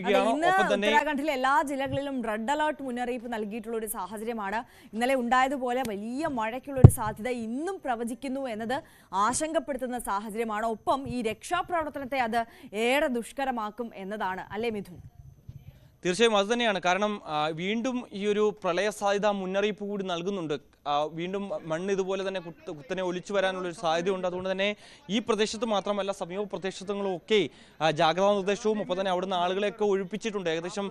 ഇന്ന് ഉത്തരാഖണ്ഡിലെ എല്ലാ ജില്ലകളിലും റെഡ് അലർട്ട് മുന്നറിയിപ്പ് നൽകിയിട്ടുള്ള ഒരു സാഹചര്യമാണ്. ഇന്നലെ ഉണ്ടായതുപോലെ വലിയ മഴയ്ക്കുള്ള ഒരു സാധ്യത ഇന്നും പ്രവചിക്കുന്നു എന്നത് ആശങ്കപ്പെടുത്തുന്ന സാഹചര്യമാണ്. ഒപ്പം ഈ രക്ഷാപ്രവർത്തനത്തെ അത് ഏറെ ദുഷ്കരമാക്കും എന്നതാണ്, അല്ലേ മിഥുൻ? തീർച്ചയായും അത് തന്നെയാണ്. കാരണം വീണ്ടും ഈ ഒരു പ്രളയ സാധ്യത മുന്നറിയിപ്പ് കൂടി നൽകുന്നുണ്ട്. വീണ്ടും മണ്ണ് ഇതുപോലെ തന്നെ കുത്തനെ ഒലിച്ചു വരാനുള്ള ഒരു സാധ്യതയുണ്ട്. അതുകൊണ്ട് തന്നെ ഈ പ്രദേശത്ത് മാത്രമല്ല സമീപ പ്രദേശങ്ങളും ഒക്കെ ജാഗ്രതാ നിർദ്ദേശവും ഒപ്പം തന്നെ അവിടുന്ന് ആളുകളെയൊക്കെ ഒഴിപ്പിച്ചിട്ടുണ്ട്. ഏകദേശം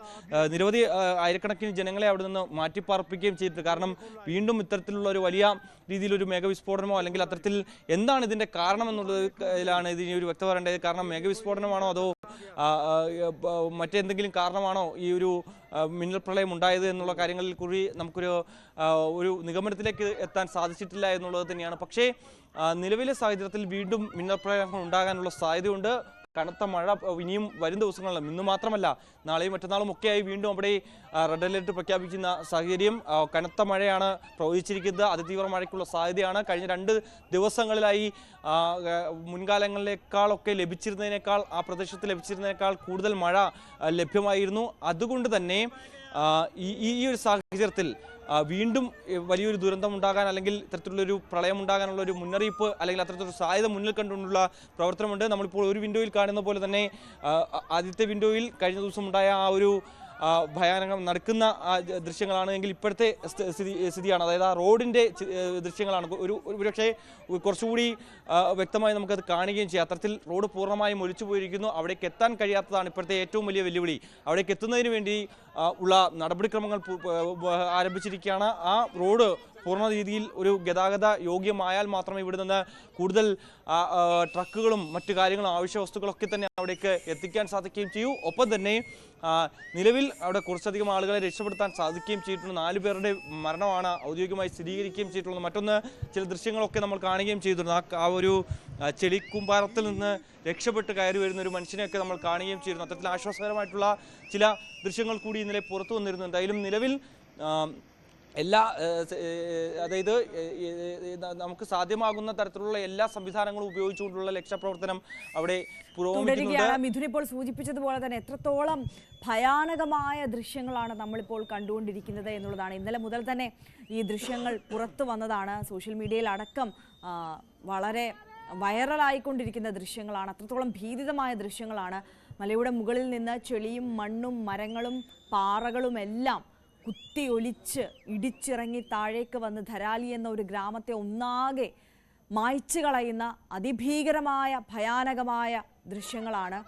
നിരവധി ആയിരക്കണക്കിന് ജനങ്ങളെ അവിടെ നിന്ന് മാറ്റിപ്പാർപ്പിക്കുകയും ചെയ്തിട്ടുണ്ട്. കാരണം വീണ്ടും ഇത്തരത്തിലുള്ള ഒരു വലിയ രീതിയിലൊരു മേഘവിസ്ഫോടനമോ അല്ലെങ്കിൽ അത്തരത്തിൽ എന്താണ് ഇതിൻ്റെ കാരണം എന്നുള്ളതിലാണ് ഇതിന് ഒരു വ്യക്തത പറയേണ്ടത്. കാരണം മേഘവിസ്ഫോടനമാണോ അതോ മറ്റെന്തെങ്കിലും കാരണമാണോ ഈ ഒരു മിന്നൽ പ്രളയം ഉണ്ടായത് എന്നുള്ള കാര്യങ്ങളിൽ കൂടി നമുക്കൊരു നിഗമനത്തിലേക്ക് എത്താൻ സാധിച്ചിട്ടില്ല എന്നുള്ളത് തന്നെയാണ്. പക്ഷേ നിലവിലെ സാഹചര്യത്തിൽ വീണ്ടും മിന്നൽ പ്രളയങ്ങൾ ഉണ്ടാകാനുള്ള സാധ്യതയുണ്ട്. കനത്ത മഴ ഇനിയും വരും ദിവസങ്ങളിലും ഇന്ന് മാത്രമല്ല നാളെയും മറ്റന്നാളും ഒക്കെയായി വീണ്ടും അവിടെ റെഡ് അലർട്ട് പ്രഖ്യാപിക്കുന്ന സാഹചര്യം. കനത്ത മഴയാണ് പ്രവചിച്ചിരിക്കുന്നത്. അതിതീവ്ര മഴയ്ക്കുള്ള സാധ്യതയാണ്. കഴിഞ്ഞ 2 ദിവസങ്ങളിലായി മുൻകാലങ്ങളിലേക്കാളൊക്കെ ലഭിച്ചിരുന്നതിനേക്കാൾ ആ പ്രദേശത്ത് ലഭിച്ചിരുന്നതിനേക്കാൾ കൂടുതൽ മഴ ലഭ്യമായിരുന്നു. അതുകൊണ്ട് തന്നെ ഈ ഒരു സാഹചര്യത്തിൽ വീണ്ടും വലിയൊരു ദുരന്തം ഉണ്ടാകാൻ അല്ലെങ്കിൽ ഇത്തരത്തിലുള്ളൊരു പ്രളയം ഉണ്ടാകാനുള്ള ഒരു മുന്നറിയിപ്പ് അല്ലെങ്കിൽ അത്തരത്തിലൊരു സാധ്യത മുന്നിൽ കണ്ടുകൊണ്ടുള്ള പ്രവർത്തനമുണ്ട്. നമ്മളിപ്പോൾ ഒരു വിൻഡോയിൽ കാണുന്ന പോലെ തന്നെ ആദ്യത്തെ വിൻഡോയിൽ കഴിഞ്ഞ ദിവസം ഉണ്ടായ ആ ഒരു ഭയാനകം നടക്കുന്ന ദൃശ്യങ്ങളാണെങ്കിൽ ഇപ്പോഴത്തെ സ്ഥിതിയാണ്. അതായത് ആ റോഡിൻ്റെ ദൃശ്യങ്ങളാണ് ഒരുപക്ഷെ കുറച്ചുകൂടി വ്യക്തമായി നമുക്കത് കാണുകയും ചെയ്യാം. അത്തരത്തിൽ റോഡ് പൂർണ്ണമായും ഒലിച്ചു പോയിരിക്കുന്നു. അവിടേക്ക് എത്താൻ കഴിയാത്തതാണ് ഇപ്പോഴത്തെ ഏറ്റവും വലിയ വെല്ലുവിളി. അവിടേക്ക് എത്തുന്നതിന് വേണ്ടി ഉള്ള നടപടിക്രമങ്ങൾ ആരംഭിച്ചിരിക്കുകയാണ്. ആ റോഡ് പൂർണ്ണ രീതിയിൽ ഒരു ഗതാഗത യോഗ്യമായാൽ മാത്രമേ ഇവിടെ നിന്ന് കൂടുതൽ ട്രക്കുകളും മറ്റു കാര്യങ്ങളും ആവശ്യ വസ്തുക്കളൊക്കെ തന്നെ അവിടേക്ക് എത്തിക്കാൻ സാധിക്കുകയും ചെയ്യൂ. ഒപ്പം തന്നെ നിലവിൽ അവിടെ കുറച്ചധികം ആളുകളെ രക്ഷപ്പെടുത്താൻ സാധിക്കുകയും ചെയ്തിട്ടുണ്ട്. 4 പേരുടെ മരണമാണ് ഔദ്യോഗികമായി സ്ഥിരീകരിക്കുകയും ചെയ്തിട്ടുള്ളത്. മറ്റൊന്ന് ചില ദൃശ്യങ്ങളൊക്കെ നമ്മൾ കാണുകയും ചെയ്തിരുന്നു. ആ ഒരു ചെളിക്കൂമ്പാരത്തിൽ നിന്ന് രക്ഷപ്പെട്ട് കയറി വരുന്ന ഒരു മനുഷ്യനെയൊക്കെ നമ്മൾ കാണുകയും ചെയ്തിരുന്നു. അത്തരത്തിൽ ആശ്വാസകരമായിട്ടുള്ള ചില ദൃശ്യങ്ങൾ കൂടി ഇന്നലെ പുറത്തു വന്നിരുന്നു. എന്തായാലും നിലവിൽ അതായത് നമുക്ക് സാധ്യമാകുന്ന തരത്തിലുള്ള എല്ലാ സംവിധാനങ്ങളും ഉപയോഗിച്ചുകൊണ്ടുള്ള രക്ഷാപ്രവർത്തനം അവിടെ തുടരുകയാണ്. മിഥുൻ ഇപ്പോൾ സൂചിപ്പിച്ചതുപോലെ തന്നെ എത്രത്തോളം ഭയാനകമായ ദൃശ്യങ്ങളാണ് നമ്മളിപ്പോൾ കണ്ടുകൊണ്ടിരിക്കുന്നത് എന്നുള്ളതാണ്. ഇന്നലെ മുതൽ തന്നെ ഈ ദൃശ്യങ്ങൾ പുറത്തു വന്നതാണ്. സോഷ്യൽ മീഡിയയിൽ അടക്കം വളരെ വൈറലായിക്കൊണ്ടിരിക്കുന്ന ദൃശ്യങ്ങളാണ്. അത്രത്തോളം ഭീതിതമായ ദൃശ്യങ്ങളാണ്. മലയുടെ മുകളിൽ നിന്ന് ചെളിയും മണ്ണും മരങ്ങളും പാറകളും എല്ലാം കുത്തി ഒലിച്ച് ഇടിച്ചിറങ്ങി താഴേക്ക് വന്ന് ധരാലി എന്ന ഒരു ഗ്രാമത്തെ ഒന്നാകെ മായ്ച്ചു കളയുന്ന അതിഭീകരമായ ഭയാനകമായ ദൃശ്യങ്ങളാണ്.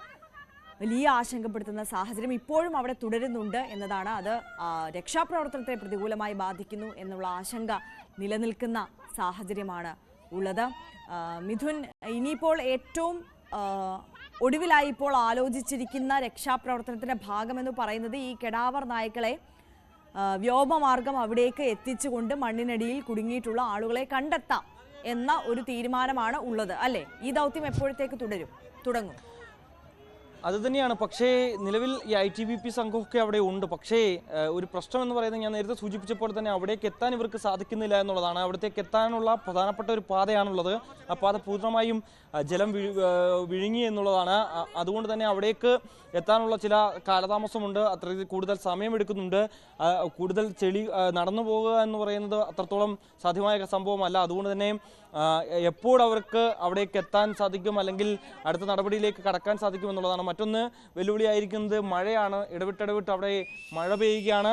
വലിയ ആശങ്കപ്പെടുത്തുന്ന സാഹചര്യം ഇപ്പോഴും അവിടെ തുടരുന്നുണ്ട് എന്നതാണ്. അത് രക്ഷാപ്രവർത്തനത്തെ പ്രതികൂലമായി ബാധിക്കുന്നു എന്നുള്ള ആശങ്ക നിലനിൽക്കുന്ന സാഹചര്യമാണ് ഉള്ളത്. മിഥുൻ, ഇനിയിപ്പോൾ ഏറ്റവും ഒടുവിലായി ഇപ്പോൾ ആലോചിച്ചിരിക്കുന്ന രക്ഷാപ്രവർത്തനത്തിൻ്റെ ഭാഗമെന്ന് പറയുന്നത് ഈ കെടാവർ നായ്ക്കളെ വ്യോമമാർഗം അവിടേക്ക് എത്തിച്ചുകൊണ്ട് മണ്ണിനടിയിൽ കുടുങ്ങിയിട്ടുള്ള ആളുകളെ കണ്ടെത്താം എന്ന ഒരു തീരുമാനമാണ് ഉള്ളത്, അല്ലേ? ഈ ദൗത്യം എപ്പോഴത്തേക്ക് തുടങ്ങും? അത് തന്നെയാണ്. പക്ഷേ നിലവിൽ ഈ ITBP സംഘമൊക്കെ അവിടെ ഉണ്ട്. പക്ഷേ ഒരു പ്രശ്നം എന്ന് പറയുന്നത് ഞാൻ നേരത്തെ സൂചിപ്പിച്ചപ്പോൾ തന്നെ അവിടേക്ക് എത്താൻ ഇവർക്ക് സാധിക്കുന്നില്ല എന്നുള്ളതാണ്. അവിടത്തേക്ക് എത്താനുള്ള പ്രധാനപ്പെട്ട ഒരു പാതയാണുള്ളത്. ആ പാത പൂർണ്ണമായും ജലം വിഴുങ്ങി എന്നുള്ളതാണ്. അതുകൊണ്ട് തന്നെ അവിടേക്ക് എത്താനുള്ള ചില കാലതാമസമുണ്ട്. അത്ര കൂടുതൽ സമയമെടുക്കുന്നുണ്ട്. കൂടുതൽ ചെളി നടന്നു പോകുക എന്ന് പറയുന്നത് അത്രത്തോളം സാധ്യമായ സംഭവമല്ല. അതുകൊണ്ട് തന്നെ എപ്പോൾ അവർക്ക് അവിടേക്ക് എത്താൻ സാധിക്കും അല്ലെങ്കിൽ അടുത്ത നടപടിയിലേക്ക് കടക്കാൻ സാധിക്കും എന്നുള്ളതാണ്. മറ്റൊന്ന് വെല്ലുവിളിയായിരിക്കുന്നത് മഴയാണ്. ഇടവിട്ട് അവിടെ മഴ പെയ്യുകയാണ്,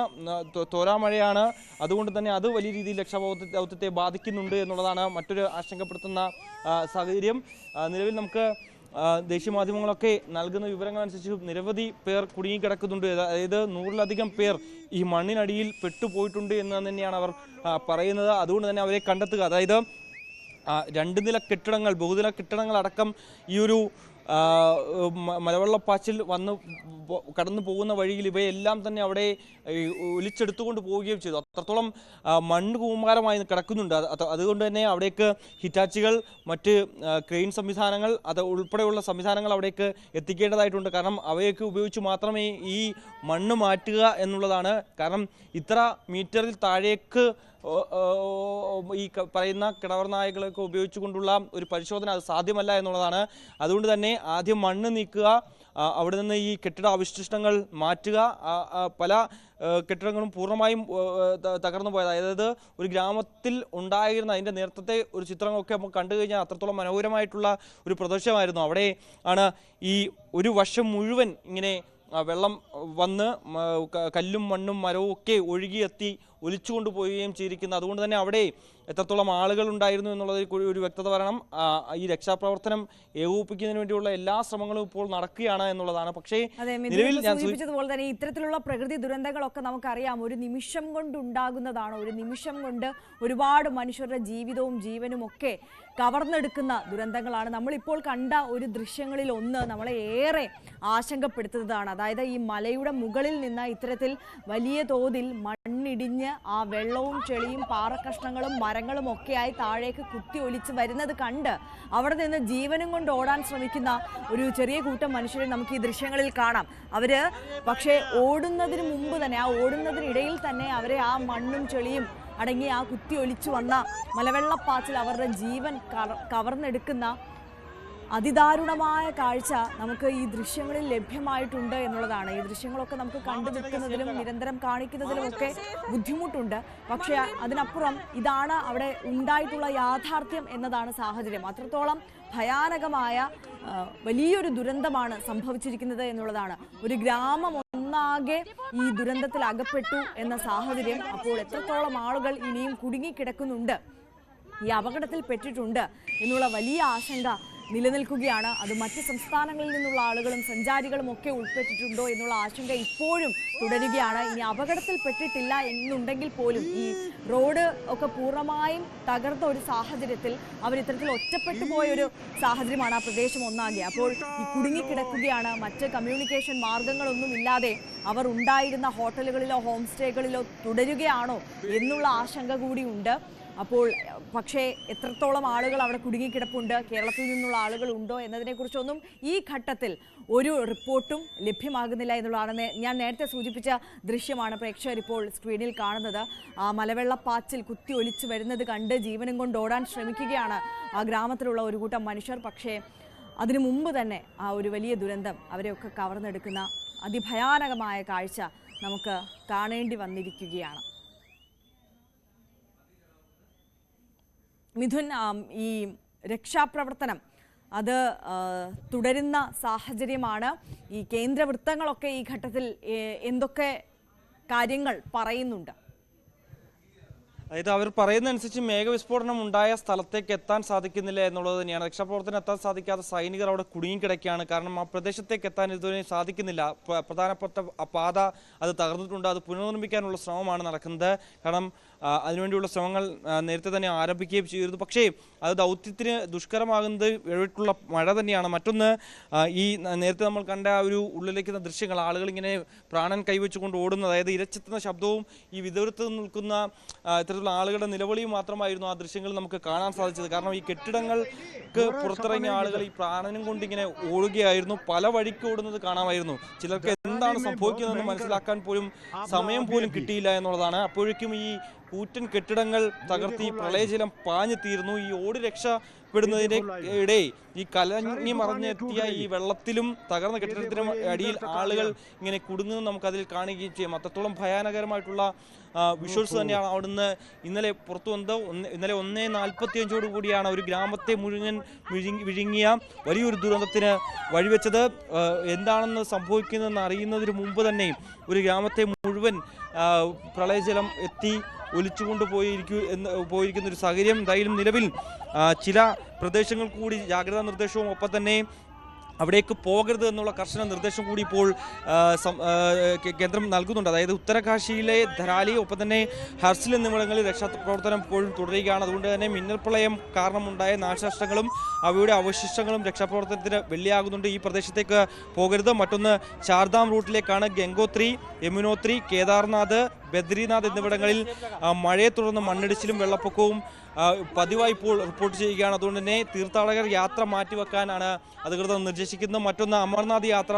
തോരാ മഴയാണ്. അതുകൊണ്ട് തന്നെ അത് വലിയ രീതിയിൽ രക്ഷാദൗത്യത്തെ ബാധിക്കുന്നുണ്ട് എന്നുള്ളതാണ് മറ്റൊരു ആശങ്കപ്പെടുത്തുന്ന സാഹചര്യം. നിലവിൽ നമുക്ക് ദേശീയ മാധ്യമങ്ങളൊക്കെ നൽകുന്ന വിവരങ്ങളനുസരിച്ച് നിരവധി പേർ കുടുങ്ങിക്കിടക്കുന്നുണ്ട്. അതായത് 100-ലധികം പേർ ഈ മണ്ണിനടിയിൽ പെട്ടുപോയിട്ടുണ്ട് എന്ന് തന്നെയാണ് അവർ പറയുന്നത്. അതുകൊണ്ട് തന്നെ അവരെ കണ്ടെത്തുക, അതായത് 2 നില കെട്ടിടങ്ങൾ, ബഹുനില കെട്ടിടങ്ങൾ അടക്കം ഈ ഒരു മലവെള്ളപ്പാച്ചിൽ കടന്നു പോകുന്ന വഴിയിൽ ഇവയെല്ലാം തന്നെ അവിടെ ഒലിച്ചെടുത്തുകൊണ്ട് പോവുകയും ചെയ്തു. അത്രത്തോളം മണ്ണ് കൂമ്പാരമായി കിടക്കുന്നുണ്ട്. അതുകൊണ്ട് തന്നെ അവിടേക്ക് ഹിറ്റാച്ചികൾ, മറ്റ് ക്രെയിൻ സംവിധാനങ്ങൾ അത് ഉൾപ്പെടെയുള്ള സംവിധാനങ്ങൾ അവിടേക്ക് എത്തിക്കേണ്ടതായിട്ടുണ്ട്. കാരണം അവയൊക്കെ ഉപയോഗിച്ച് മാത്രമേ ഈ മണ്ണ് മാറ്റുക എന്നുള്ളതാണ്. കാരണം ഇത്ര മീറ്ററിൽ താഴേക്ക് ഈ പറയുന്ന കിണർ നായകളൊക്കെ ഉപയോഗിച്ചുകൊണ്ടുള്ള ഒരു പരിശോധന അത് സാധ്യമല്ല എന്നുള്ളതാണ്. അതുകൊണ്ട് തന്നെ ആദ്യം മണ്ണ് നീക്കുക, അവിടെ നിന്ന് ഈ കെട്ടിട അവശിഷ്ടങ്ങൾ മാറ്റുക. പല കെട്ടിടങ്ങളും പൂർണ്ണമായും തകർന്നു പോയത്. അതായത് ഒരു ഗ്രാമത്തിൽ ഉണ്ടായിരുന്ന അതിൻ്റെ നേരത്തെ ഒരു ചിത്രങ്ങളൊക്കെ നമുക്ക് കണ്ടു കഴിഞ്ഞാൽ അത്രത്തോളം മനോഹരമായിട്ടുള്ള ഒരു പ്രദേശമായിരുന്നു. അവിടെ ആണ് ഈ ഒരു വർഷം മുഴുവൻ ഇങ്ങനെ വെള്ളം വന്ന് കല്ലും മണ്ണും മരവും ഒക്കെ ഒഴുകിയെത്തി ഒലിച്ചുകൊണ്ട് പോവുകയും ചെയ്തിരിക്കുന്നത്. അതുകൊണ്ട് തന്നെ അവിടെ എത്രത്തോളം ആളുകൾ ഉണ്ടായിരുന്നു എന്നുള്ളതിൽ ഒരു വ്യക്തത വരണം. ഈ രക്ഷാപ്രവർത്തനം ഏകോപിപ്പിക്കുന്നതിന് വേണ്ടിയുള്ള എല്ലാ ശ്രമങ്ങളും ഇപ്പോൾ നടക്കുകയാണ് എന്നുള്ളതാണ്. പക്ഷേ നിലവിൽ ഞാൻ സൂചിപ്പിച്ചതുപോലെ തന്നെ ഇത്തരത്തിലുള്ള പ്രകൃതി ദുരന്തങ്ങളൊക്കെ നമുക്കറിയാം, ഒരു നിമിഷം കൊണ്ടുണ്ടാകുന്നതാണ്. ഒരു നിമിഷം കൊണ്ട് ഒരുപാട് മനുഷ്യരുടെ ജീവിതവും ജീവനും ഒക്കെ കവർന്നെടുക്കുന്ന ദുരന്തങ്ങളാണ്. നമ്മളിപ്പോൾ കണ്ട ഒരു ദൃശ്യങ്ങളിൽ ഒന്ന് നമ്മളെ ഏറെ ആശങ്കപ്പെടുത്തുന്നതാണ്. അതായത് ഈ മലയുടെ മുകളിൽ നിന്ന് ഇത്തരത്തിൽ വലിയ തോതിൽ മണ്ണിടിഞ്ഞ് ആ വെള്ളവും ചെളിയും പാറക്കഷ്ണങ്ങളും മരങ്ങളും ഒക്കെയായി താഴേക്ക് കുത്തി ഒലിച്ച് വരുന്നത് കണ്ട് അവിടെ നിന്ന് ജീവനും കൊണ്ട് ഓടാൻ ശ്രമിക്കുന്ന ഒരു ചെറിയ കൂട്ടം മനുഷ്യരെ നമുക്ക് ഈ ദൃശ്യങ്ങളിൽ കാണാം. അവര് പക്ഷേ ഓടുന്നതിന് മുമ്പ് തന്നെ, ആ ഓടുന്നതിനിടയിൽ തന്നെ അവരെ ആ മണ്ണും ചെളിയും അടങ്ങി ആ കുത്തി ഒലിച്ചു വന്ന മലവെള്ളപ്പാച്ചിൽ അവരുടെ ജീവൻ കവർന്നെടുക്കുന്ന അതിദാരുണമായ കാഴ്ച നമുക്ക് ഈ ദൃശ്യങ്ങളിൽ ലഭ്യമായിട്ടുണ്ട് എന്നുള്ളതാണ്. ഈ ദൃശ്യങ്ങളൊക്കെ നമുക്ക് കണ്ടു നിൽക്കുന്നതിലും നിരന്തരം കാണിക്കുന്നതിലുമൊക്കെ ബുദ്ധിമുട്ടുണ്ട്. പക്ഷേ അതിനപ്പുറം ഇതാണ് അവിടെ ഉണ്ടായിട്ടുള്ള യാഥാർത്ഥ്യം എന്നതാണ് സാഹചര്യം. അത്രത്തോളം ഭയാനകമായ വലിയൊരു ദുരന്തമാണ് സംഭവിച്ചിരിക്കുന്നത് എന്നുള്ളതാണ്. ഒരു ഗ്രാമം ഒന്നാകെ ഈ ദുരന്തത്തിൽ അകപ്പെട്ടു എന്ന സാഹചര്യം. അപ്പോൾ എത്രത്തോളം ആളുകൾ ഇനിയും കുടുങ്ങിക്കിടക്കുന്നുണ്ട്, ഈ അപകടത്തിൽ പെട്ടിട്ടുണ്ട് എന്നുള്ള വലിയ ആശങ്ക നിലനിൽക്കുകയാണ്. അത് മറ്റ് സംസ്ഥാനങ്ങളിൽ നിന്നുള്ള ആളുകളും സഞ്ചാരികളും ഒക്കെ ഉൾപ്പെട്ടിട്ടുണ്ടോ എന്നുള്ള ആശങ്ക ഇപ്പോഴും തുടരുകയാണ്. ഇനി അപകടത്തിൽ പെട്ടിട്ടില്ല എന്നുണ്ടെങ്കിൽ പോലും ഈ റോഡ് ഒക്കെ പൂർണ്ണമായും തകർത്ത ഒരു സാഹചര്യത്തിൽ അവർ ഇത്തരത്തിൽ ഒറ്റപ്പെട്ടു പോയൊരു സാഹചര്യമാണ് ആ പ്രദേശം ഒന്നാകെ. അപ്പോൾ ഈ കുടുങ്ങിക്കിടക്കുകയാണ്. മറ്റ് കമ്മ്യൂണിക്കേഷൻ മാർഗങ്ങളൊന്നും ഇല്ലാതെ അവർ ഉണ്ടായിരുന്ന ഹോട്ടലുകളിലോ ഹോം സ്റ്റേകളിലോ തുടരുകയാണോ എന്നുള്ള ആശങ്ക കൂടിയുണ്ട്. അപ്പോൾ പക്ഷേ എത്രത്തോളം ആളുകൾ അവിടെ കുടുങ്ങിക്കിടപ്പുണ്ട്, കേരളത്തിൽ നിന്നുള്ള ആളുകൾ ഉണ്ടോ എന്നതിനെക്കുറിച്ചൊന്നും ഈ ഘട്ടത്തിൽ ഒരു റിപ്പോർട്ടും ലഭ്യമാകുന്നില്ല എന്നുള്ളതാണ്. ഞാൻ നേരത്തെ സൂചിപ്പിച്ച ദൃശ്യമാണ് പ്രേക്ഷകർ ഇപ്പോൾ സ്ക്രീനിൽ കാണുന്നത്. ആ മലവെള്ളപ്പാച്ചിൽ കുത്തി ഒലിച്ചു വരുന്നത് കണ്ട് ജീവനും കൊണ്ട് ഓടാൻ ശ്രമിക്കുകയാണ് ആ ഗ്രാമത്തിലുള്ള ഒരു കൂട്ടം മനുഷ്യർ. പക്ഷേ അതിനു മുമ്പ് തന്നെ ആ ഒരു വലിയ ദുരന്തം അവരെയൊക്കെ കവർന്നെടുക്കുന്ന അതിഭയാനകമായ കാഴ്ച നമുക്ക് കാണേണ്ടി വന്നിരിക്കുകയാണ്. മിഥുൻ, ഈ രക്ഷാപ്രവർത്തനം അത് തുടരുന്ന സാഹചര്യമാണ്. ഈ കേന്ദ്ര വൃത്തങ്ങളൊക്കെ ഈ ഘട്ടത്തിൽ എന്തൊക്കെ കാര്യങ്ങൾ പറയുന്നുണ്ട്? അതായത് അവർ പറയുന്നതനുസരിച്ച് മേഘവിസ്ഫോടനം ഉണ്ടായ സ്ഥലത്തേക്ക് എത്താൻ സാധിക്കുന്നില്ല എന്നുള്ളത് തന്നെയാണ്. രക്ഷാപ്രവർത്തനം എത്താൻ സാധിക്കാത്ത സൈനികർ അവിടെ കുടുങ്ങിക്കിടക്കുകയാണ്. കാരണം ആ പ്രദേശത്തേക്ക് എത്താൻ ഇതുവരെ സാധിക്കുന്നില്ല. പ്രധാനപ്പെട്ട പാത അത് തകർന്നിട്ടുണ്ട്. അത് പുനർനിർമ്മിക്കാനുള്ള ശ്രമമാണ് നടക്കുന്നത്. കാരണം അതിനുവേണ്ടിയുള്ള ശ്രമങ്ങൾ നേരത്തെ തന്നെ ആരംഭിക്കുകയും ചെയ്തിരുന്നു. പക്ഷേ അത് ദൗത്യത്തിന് ദുഷ്കരമാകുന്നത് ഇടവിട്ടുള്ള മഴ തന്നെയാണ്. മറ്റൊന്ന്, ഈ നേരത്തെ നമ്മൾ കണ്ട ആ ഒരു ഉള്ളിലേക്കുന്ന ദൃശ്യങ്ങൾ, ആളുകൾ ഇങ്ങനെ പ്രാണൻ കൈവച്ചുകൊണ്ട് ഓടുന്നത്, അതായത് ഇരച്ചെത്തുന്ന ശബ്ദവും ഈ വിദൂരത്ത് നിൽക്കുന്ന ഇത്തരത്തിലുള്ള ആളുകളുടെ നിലവിളിയും മാത്രമായിരുന്നു ആ ദൃശ്യങ്ങൾ നമുക്ക് കാണാൻ സാധിച്ചത്. കാരണം ഈ കെട്ടിടങ്ങൾക്ക് പുറത്തിറങ്ങിയ ആളുകൾ ഈ പ്രാണനും കൊണ്ട് ഇങ്ങനെ ഓടുകയായിരുന്നു. പല വഴിക്ക് ഓടുന്നത് കാണാമായിരുന്നു. ചിലർക്ക് എന്താണ് സംഭവിക്കുന്നതെന്ന് മനസ്സിലാക്കാൻ പോലും സമയം പോലും കിട്ടിയില്ല എന്നുള്ളതാണ്. അപ്പോഴേക്കും ഈ കൂറ്റൻ കെട്ടിടങ്ങൾ തകർത്തി പ്രളയജലം പാഞ്ഞെത്തിയിരുന്നു. ഈ ഓടി രക്ഷപ്പെടുന്നതിന്റെ ഇടെ ഈ കലങ്ങി മറിഞ്ഞെത്തിയ ഈ വെള്ളത്തിലും തകർന്ന കെട്ടിടത്തിനും അടിയിൽ ആളുകൾ ഇങ്ങനെ കുടുങ്ങുന്നത് നമുക്ക് അതിൽ കാണുകയും ചെയ്യും. അത്രത്തോളം ഭയാനകരമായിട്ടുള്ള വിഷ്വൽസ് തന്നെയാണ് അവിടുന്ന് ഇന്നലെ പുറത്തു വന്നത്. ഇന്നലെ 1:45 കൂടിയാണ് ഒരു ഗ്രാമത്തെ മുഴുവൻ വിഴുങ്ങിയ വലിയൊരു ദുരന്തത്തിന് വഴിവെച്ചത്. എന്താണെന്ന് സംഭവിക്കുന്നതെന്ന് അറിയുന്നതിന് മുമ്പ് തന്നെ ഒരു ഗ്രാമത്തെ മുഴുവൻ പ്രളയജലം എത്തി ഒലിച്ചുകൊണ്ട് പോയിരിക്കുന്ന ഒരു സാഹചര്യം. എന്തായാലും നിലവിൽ ചില പ്രദേശങ്ങൾ കൂടി ജാഗ്രതാ നിർദ്ദേശവും ഒപ്പം തന്നെ അവിടേക്ക് പോകരുത് എന്നുള്ള കർശന നിർദ്ദേശം കൂടി ഇപ്പോൾ കേന്ദ്രം നൽകുന്നുണ്ട്. അതായത് ഉത്തരകാശിയിലെ ധരാലി ഒപ്പം തന്നെ ഹർസിൽ എന്നിവിടങ്ങളിൽ രക്ഷാപ്രവർത്തനം ഇപ്പോഴും തുടരുകയാണ്. അതുകൊണ്ട് തന്നെ മിന്നൽ പ്രളയം കാരണമുണ്ടായ നാശനഷ്ടങ്ങളും അവയുടെ അവശിഷ്ടങ്ങളും രക്ഷാപ്രവർത്തനത്തിന് വെള്ളിയാകുന്നുണ്ട്. ഈ പ്രദേശത്തേക്ക് പോകരുത്. മറ്റൊന്ന്, ചാർധാം റൂട്ടിലേക്കാണ് ഗംഗോത്രി, യമുനോത്രി, കേദാർനാഥ്, ബദ്രിനാഥ് എന്നിവിടങ്ങളിൽ മഴയെ തുടർന്ന് മണ്ണിടിച്ചിലും വെള്ളപ്പൊക്കവും പതിവായി ഇപ്പോൾ റിപ്പോർട്ട് ചെയ്യുകയാണ്. അതുകൊണ്ട് തന്നെ തീർത്ഥാടകർ യാത്ര മാറ്റിവെക്കാനാണ് അധികൃതർ നിർദ്ദേശിക്കുന്നത്. മറ്റൊന്ന്, അമർനാഥ് യാത്ര